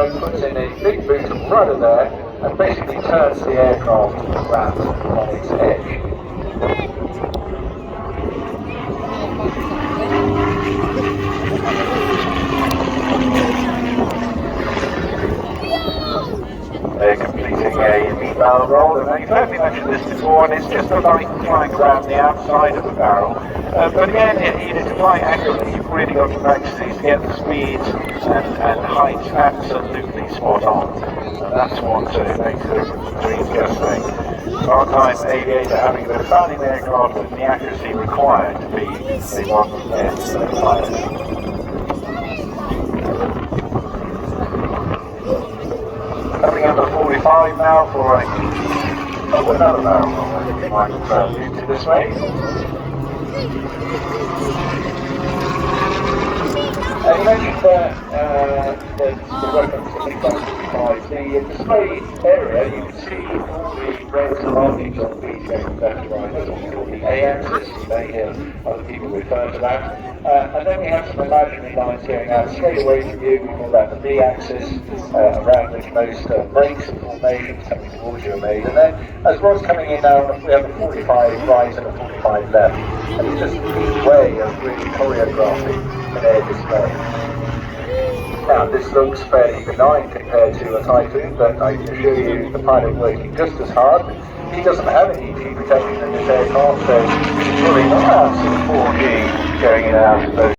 gyro, puts in a big boot of rudder there, and basically turns the aircraft around on its edge. They're completing a V-barrel roll, and you've heard me mention this before, and it's just a light flying around the outside of the barrel. But again, to fly accurately, you've really got to practice these to get the speeds and heights absolutely spot on. And that's what makes the difference between just a part-time aviator having a bit of fun in the aircraft and the accuracy required to be a one-jet pilot. Coming under 45 now for another barrel roll. I think we might move to this way. And you mentioned the reference to T-65. The display area, you can see all the red markings on the beach going left to right. That's what we call the A-axis. You may hear other people refer to that. And then we have some imaginary lines going out straight away from you. We call that the B-axis, around which most brakes and formations coming towards you are made. And then, as Rod's coming in now, we have a 45 right and a 45 left. And it's just each way of really choreographing an air display. Now, this looks fairly benign compared to a Typhoon, but I can assure you the pilot working just as hard. He doesn't have any G protection in this aircraft, so he's pulling around 4G going in and out of those.